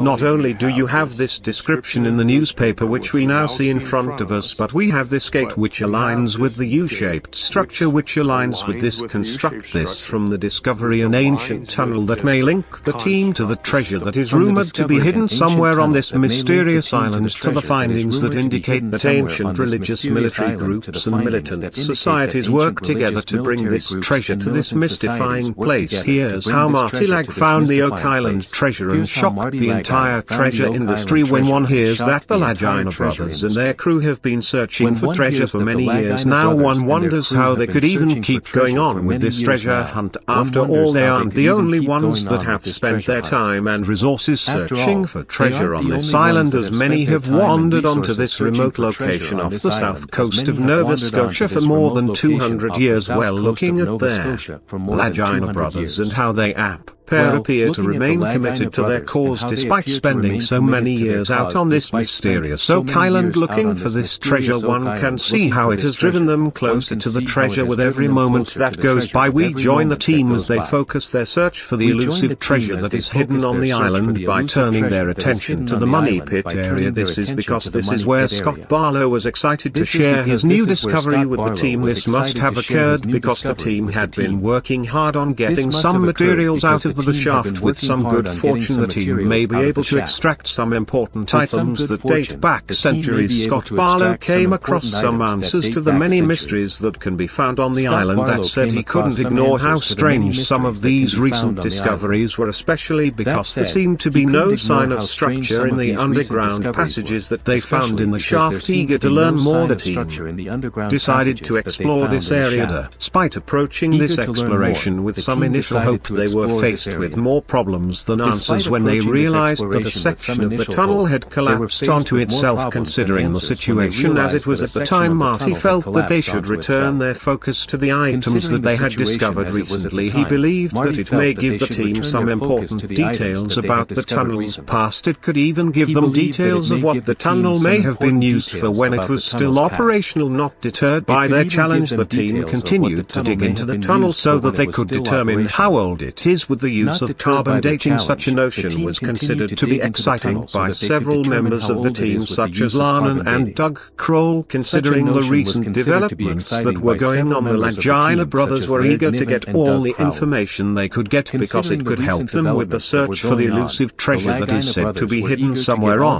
Not only do you have this description in the newspaper which we now see in front of us, but we have this gate which aligns with the U-shaped structure which aligns with this. Construct this from the discovery an ancient tunnel that may link the team to the treasure that is rumored to be hidden somewhere on this mysterious island, to the findings that indicate that ancient religious military groups and militant societies work together to bring this treasure to this mystifying place. Here's how Marty Lag found the Oak Island treasure and shocked the entire treasure industry when one hears that the Lagina brothers and their crew have been searching for treasure for many years now. One wonders how they could even keep going on with this treasure hunt. After all, they aren't the only ones that have spent their time and resources searching for treasure on this island, as many have wandered onto this remote location off the south coast of Nova Scotia for more than 200 years. Well, looking at their Lagina brothers and how they appear to remain committed to their cause despite spending so many years out on this mysterious Oak Island looking for this treasure. One can see how it has driven them closer to the treasure with every moment that goes by. We join the team as they focus their search for the elusive treasure that is hidden on the island by turning their attention to the money pit area. This is because this is where Scott Barlow was excited to share his new discovery with the team. This must have occurred because the team had been working hard on getting some materials out of the shaft. With some good fortune, the team may be able to extract some important items that date back centuries. Scott Barlow came across some answers to the many mysteries that can be found on the island. That said, he couldn't ignore how strange some of these recent discoveries were, especially because there seemed to be no sign of structure in the underground passages that they found in the shaft. Eager to learn more, the team decided to explore this area. Despite approaching this exploration with some initial hope, they were faced with more problems than answers when they realized that a section of the tunnel had collapsed onto itself. Considering the situation as it was at the time, Marty felt that they should return their focus to the items that they had discovered recently. He believed that it may give the team some important details about the tunnel's past. It could even give them details of what the tunnel may have been used for when it was still operational. Not deterred by their challenge, the team continued to dig into the tunnel so that they could determine how old it is. With the use of carbon dating, such a notion was considered to be exciting by several members of the team such as Lana and Doug Kroll. Considering the recent developments that were going on, the Lagina brothers were eager to get all the information they could get because it could help them with the search for the elusive treasure that is said to be hidden somewhere on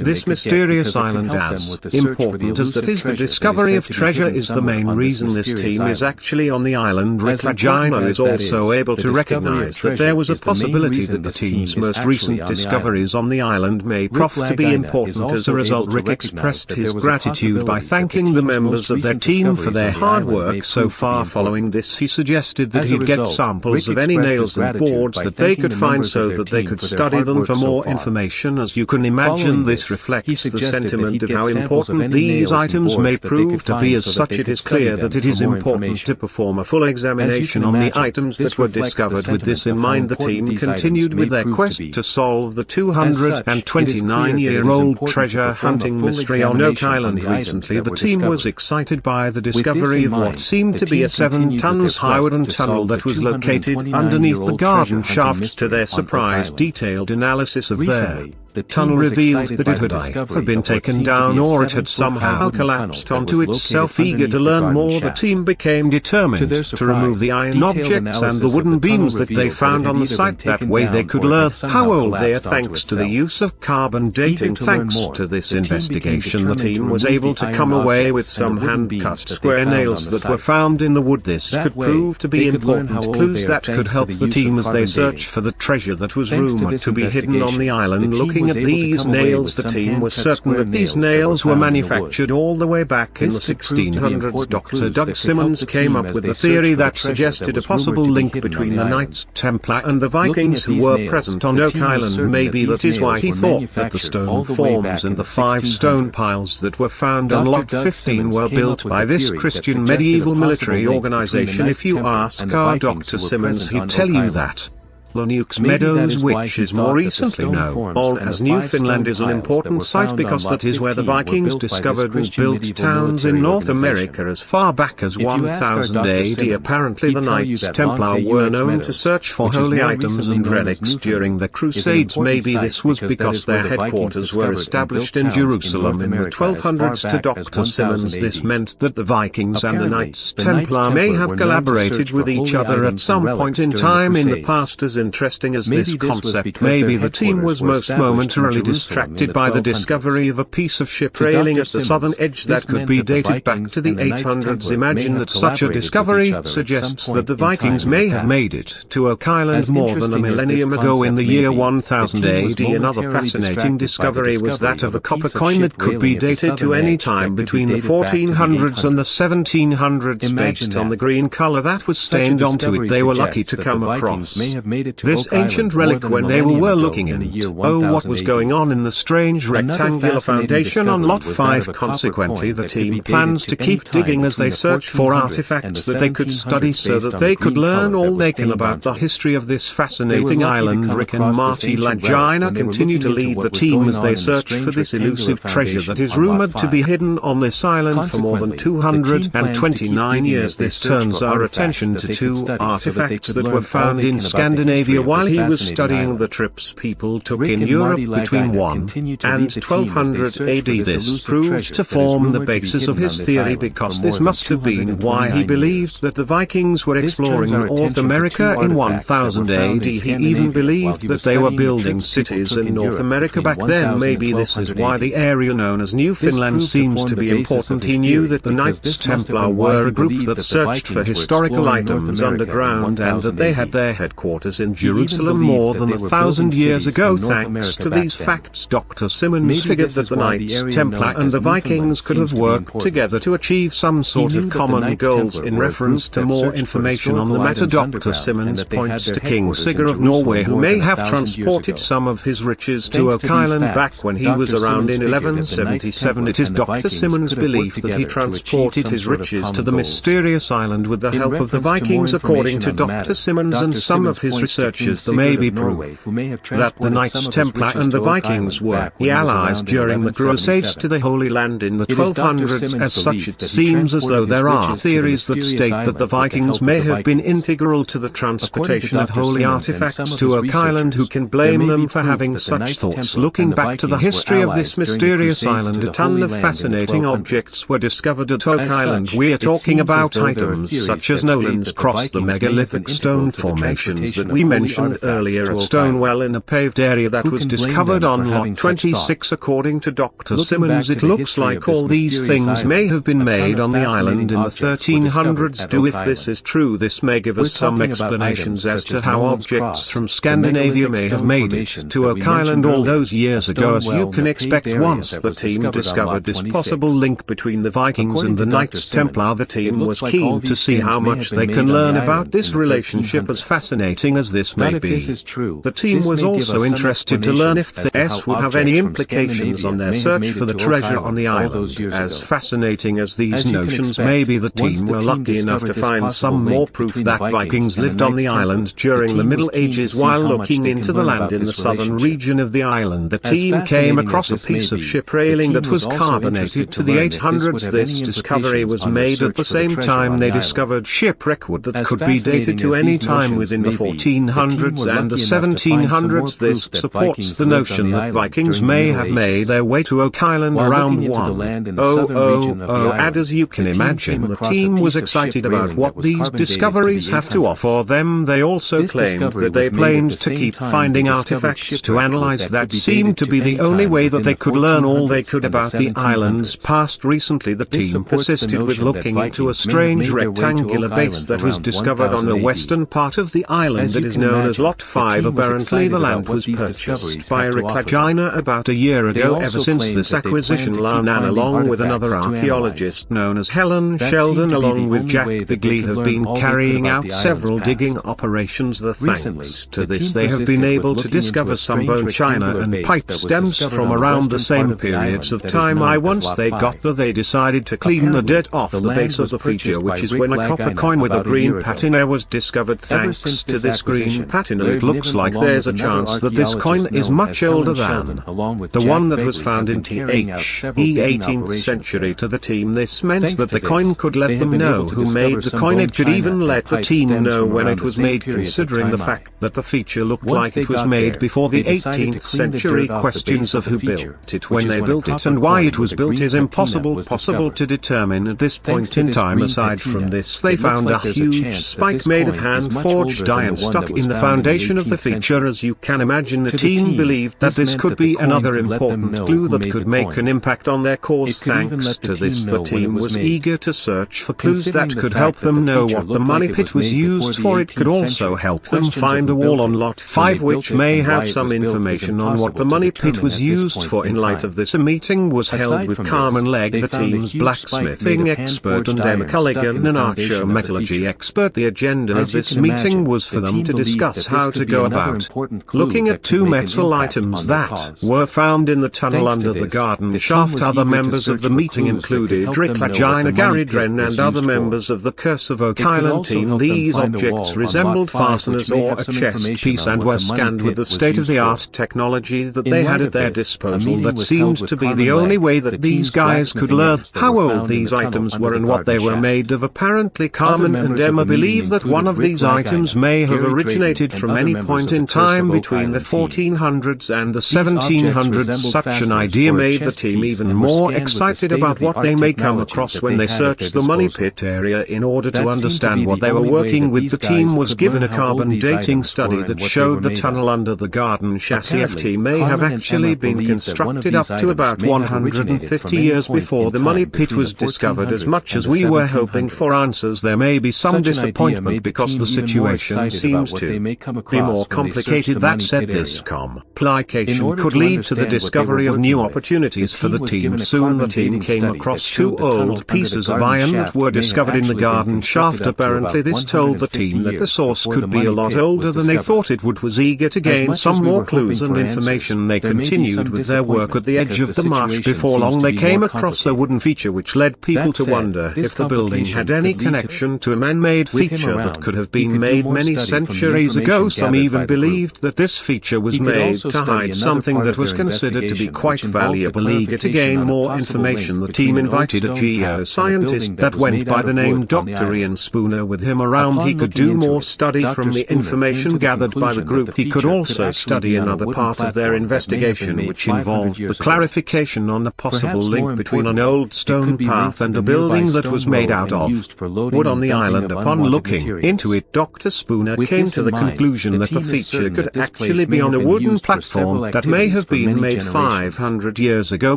this mysterious island. As important as that is, the discovery of treasure is the main reason this team is actually on the island. Rick Lagina is also able to recognize that there was a possibility that the team's most recent discoveries on the island may prove to be important. As a result, Rick expressed his gratitude by thanking the members of their team for their hard work so far. Following this, he suggested that he'd get samples of any nails and boards that they could find so that they could study them for more information. As you can imagine, this reflects the sentiment of how important these items may prove to be. As such, it is clear that it is important to perform a full examination on the items that were discovered. With this in mind, the team continued with their quest to solve the 229-year-old treasure hunting mystery on Oak Island. Recently, the team was excited by the discovery of what seemed to be a 7-ton high wooden tunnel that was located underneath the garden shaft. To their surprise, detailed analysis of their tunnel revealed that it had either been taken down or it had somehow collapsed onto itself. Eager to learn more, the team became determined to remove the iron objects and the wooden beams that they found on the site. That way they could learn how old they are thanks to the use of carbon dating. Thanks to this investigation, the team was able to come away with some hand-cut square nails that were found in the wood. This could prove to be important clues that could help the team as they search for the treasure that was rumored to be hidden on the island. Looking at these nails, the team was certain that these nails were manufactured all the way back in the 1600s. Dr. Doug Simmons came up with a theory that suggested a possible link between the Knights Templar and the Vikings who were present on Oak Island. Maybe that is why he thought that the stone forms and the 5 stone piles that were found on Lot 15 were built by this Christian medieval military organization. If you ask our Dr. Simmons, he'd tell you that Lanuke's Meadows, which is more recently known as Newfoundland, is an important site because that is where the Vikings discovered and built towns in North America as far back as 1000 AD. Apparently the Knights Templar were known to search for holy items and relics during the Crusades. Maybe this was because their headquarters were established in Jerusalem in the 1200s. To Dr. Simmons, this meant that the Vikings and the Knights Templar may have collaborated with each other at some point in time in the past. As interesting as this concept may be, the team was most momentarily distracted by the discovery of a piece of ship railing at the southern edge that could be dated back to the 800s. Imagine that such a discovery suggests that the Vikings may have made it to Oak Island more than a millennium ago in the year 1000 AD. Another fascinating discovery was that of a copper coin that could be dated to any time between the 1400s and the 1700s. Based on the green color that was stained onto it, they were lucky to come across this ancient relic when they were looking in. Oh, what was going on in the strange rectangular foundation on Lot 5? Consequently, the team plans to keep digging as they search for artifacts that they could study so that they could learn all they can about the history of this fascinating island. Rick and Marty Lagina continue to lead the team as they search for this elusive treasure that is rumored to be hidden on this island for more than 229 years. This turns our attention to two artifacts that were found in Scandinavia while he was studying the trips people took in Europe between 1 and 1200 AD. This proved to form the basis of his theory, because this must have been why he believed that the Vikings were exploring North America in 1000 AD. He even believed that they were building cities in North America back then. Maybe this is why the area known as Newfoundland seems to be important. He knew that the Knights Templar were a group that searched for historical items underground, and that they had their headquarters in Jerusalem more than 1,000 years ago. Thanks to these facts, Dr. Simmons figured that the Knights Templar and the Vikings could have worked together to achieve some sort of common goals. In reference to more information on the matter, Dr. Simmons points to King Sigurd of Norway, who may have transported some of his riches to Oak Island back when he was around in 1177. It is Dr. Simmons' belief that he transported his riches to the mysterious island with the help of the Vikings. According to Dr. Simmons and some of his researchers, there may be proof that the Knights Templar and the Vikings were allies during the Crusades to the Holy Land in the 1200s. As such, it seems as though there are theories that state that the Vikings may have been integral to the transportation of holy artifacts to Oak Island. Who can blame them for having such thoughts? Looking back to the history of this mysterious island, a ton of fascinating objects were discovered at Oak Island. We are talking about items such as Nolan's cross, the megalithic stone formations that we mentioned earlier, a stone well in a paved area that was discovered on Lot 26. According to Dr. Simmons, it looks like all these things may have been made on the island in the 1300s. If this is true, this may give us some explanations as to how objects from Scandinavia may have made it to Oak Island all those years ago. As you can expect, once the team discovered this possible link between the Vikings and the Knights Templar, the team was keen to see how much they can learn about this relationship. As fascinating as this may be, the team was also interested to learn if this would have any implications on their search for the treasure on the island. As fascinating as these notions may be, the team were lucky enough to find some more proof that Vikings lived on the island during the Middle Ages. While looking into the land in the southern region of the island, the team came across a piece of ship railing that was carbonated to the 800s. This discovery was made at the same time they discovered shipwreck wood that could be dated to any time within the 1400s and the 1700s. This supports the notion that Vikings may have made their way to Oak Island around 1000. And as you can imagine, the team was excited about what these discoveries have to offer them. They also claimed that they planned to keep finding artifacts to analyze. That seemed to be the only way that they could learn all they could about the island's past. Recently, the team persisted with looking into a strange rectangular base that was discovered on the western part of the island that is known as Lot 5. Apparently, the land was purchased by Rick Lagina about a year ago. Ever since this acquisition, Lanan, along with another archaeologist known as Helen Sheldon, along with Jack Bigley, have been carrying out several digging operations. Thanks to this, they have been able to discover some bone china and pipe stems from around the same periods of time. Once they got there, they decided to clean the dirt off the base of the feature, which is when a copper coin with a green patina was discovered. Thanks to this green green patina. It looks like there's a chance that this coin is much older than the one that was found in the 18th century. To the team, this meant that the coin could let them know who made the coin. It could even let the team know when it was made, considering the fact that the feature looked like it was made before the 18th century. Questions of who built it, when they built it, and why it was built is impossible to determine at this point in time. Aside from this, they found a huge spike made of hand-forged iron stuck in the foundation of the feature. As you can imagine, the team believed that this could be another important clue that could make an impact on their cause. Thanks to this, the team was eager to search for clues that could help them know what the money pit was used for. It could also help them find a wall on lot 5 which may have some information on what the money pit was used for. In light of this, a meeting was held with Carmen Legg, the team's blacksmithing expert, and Emma Culligan, an archaeometallurgy expert. The agenda of this meeting was for them to discuss how to go about looking at 2 metal items that were found in the tunnel under the garden shaft. Other members of the meeting included Rick Lagina, Gary Dren, and other members of the Curse of Oak Island team. These objects resembled fasteners or a chest piece and were scanned with the state-of-the-art technology that they had at their disposal. That seemed to be the only way that these guys could learn how old these items were and what they were made of. Apparently, Carmen and Emma believe that one of these items may have originated from any point in time between the 1400s and the 1700s. Such an idea made the team even more excited about what they may come across when they search the money pit area. In order to understand what they were working with, the team was given a carbon dating study that showed the tunnel under the garden chassis FT may have actually been constructed up to about 150 years before the money pit was discovered. As much as we were hoping for answers, there may be some disappointment because the situation seems to be more complicated. That said, this complication could lead to the discovery of new opportunities for the team. Soon the team came across 2 old pieces of iron that were discovered in the garden shaft. Apparently this told the team that the source could be a lot older than they thought it would. Was eager to gain some more clues and information, they continued with their work at the edge of the marsh. Before long they came across a wooden feature which led people to wonder if the building had any connection to a man-made feature that could have been made many centuries ago. Some even believed that this feature was made to hide something that was considered to be quite valuable. Eager to gain more information, the team invited a geoscientist that went by the name Dr. Ian Spooner with him around. He could do more study from the information gathered by the group. He could also study another part of their investigation which involved the clarification on a possible link between an old stone path and a building that was made out of wood on the island. Upon looking into it, Dr. Spooner came to the conclusion that the feature could actually be on a wooden platform that may have been made 500 years ago.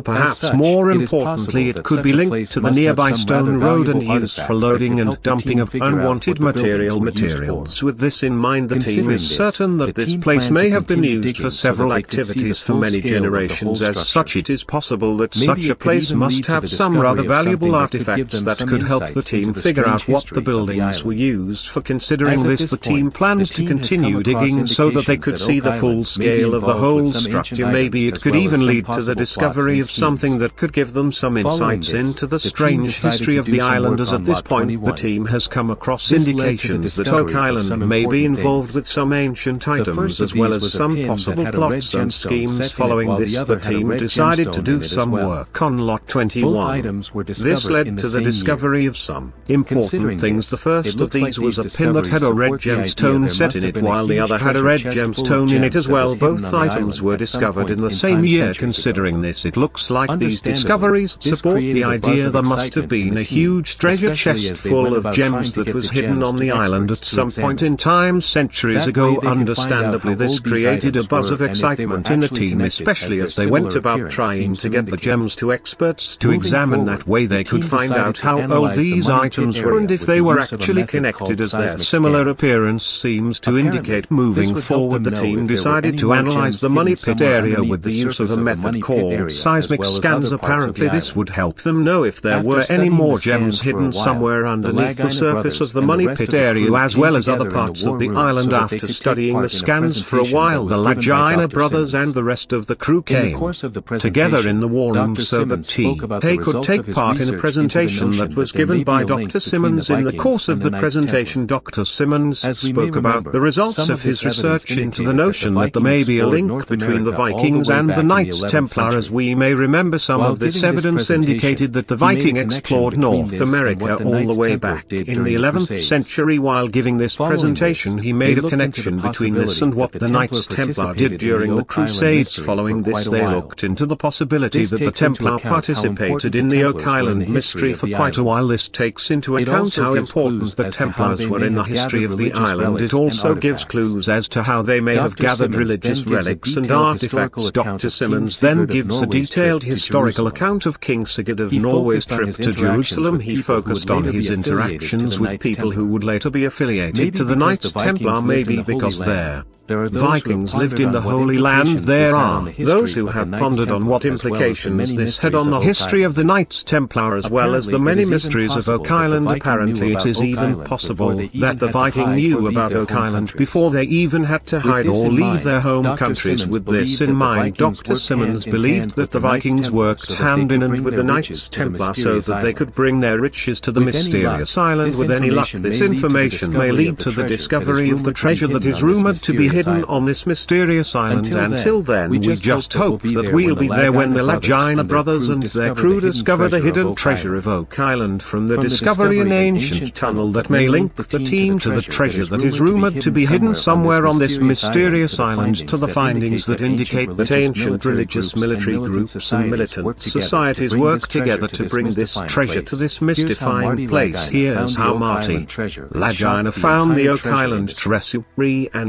Perhaps more importantly, it could be linked to the nearby stone road and used for loading and dumping of unwanted materials. With this in mind, the team is certain that this place may have been used for several activities for many generations. As such, it is possible that such a place must have some rather valuable artifacts that could help the team figure out what the buildings were used for. Considering this, the team planned to continue digging so that they could see the full scale of the whole structure. Maybe it could even lead to the discovery of something that could give them some insights into the strange history of the island. As at this point, the team has come across indications that Oak Island may be involved with some ancient items as well as some possible plots and schemes. Following this, the team decided to do some work on Lot 21. This led to the discovery of some important things. The first of these was a pin that had a red gemstone set in it, while the other had a red gemstone in it as well. Both items were discovered in the same year. Considering this, it looks like these discoveries support the idea there must have been a huge treasure chest full of gems that was hidden on the island at some point in time centuries ago. Understandably, this created a buzz of excitement in the team, especially as they went about trying to get the gems to experts to examine. That way they could find out how old these items were and if they were actually connected, as their similar appearance seems to indicate. Moving forward, the team decided to analyze the money pit area with the use of a method called seismic scans. Apparently this would help them know if there were any more gems hidden somewhere underneath the surface of the money pit area as well as other parts of the island. After studying the scans for a while, the Lagina brothers and the rest of the crew came together in the war room so that they could take part in a presentation that was given by Dr. Simmons. In the course of the presentation, Dr. Simmons spoke about about the results of his research into the notion that there may be a link between the Vikings and the Knights Templar. As we may remember, some of this evidence indicated that the Viking explored North America all the way back in the 11th century. While giving this presentation, he made a connection between this and what the Knights Templar did during the Crusades. Following this, they looked into the possibility that the Templar participated in the Oak Island mystery for quite a while. This takes into account how important the Templars were in the history of the island. It also gives clues as to how they may have gathered religious relics and artifacts. Dr. Simmons then gives a detailed historical account of King Sigurd of Norway's trip to Jerusalem. He focused on his interactions with people who would later be affiliated to the Knights Templar, maybe because the Vikings lived in the Holy Land. There are those who have pondered on what implications this had on the history of the Knights Templar as well as the many mysteries of Oak Island. Apparently it is even possible that the Viking knew about Oak Island before they even had to hide or leave their home countries. With this in mind, Dr. Simmons believed that the Vikings worked hand in hand with the Knights Templar so that they could bring their riches to the mysterious island. With any luck, this information may lead to the discovery of the treasure that is rumored to be hidden on this mysterious island. Until then, we just hope that we'll be there when the Lagina brothers and their crew discover the hidden treasure of Oak Island. From the discovery an ancient tunnel that may link the team to the treasure that is rumored to be hidden somewhere on this mysterious island, to the findings that indicate that ancient religious military groups and militant societies work together to bring this treasure to this mystifying place. Here's how Marty Lagina found the Oak Island treasure and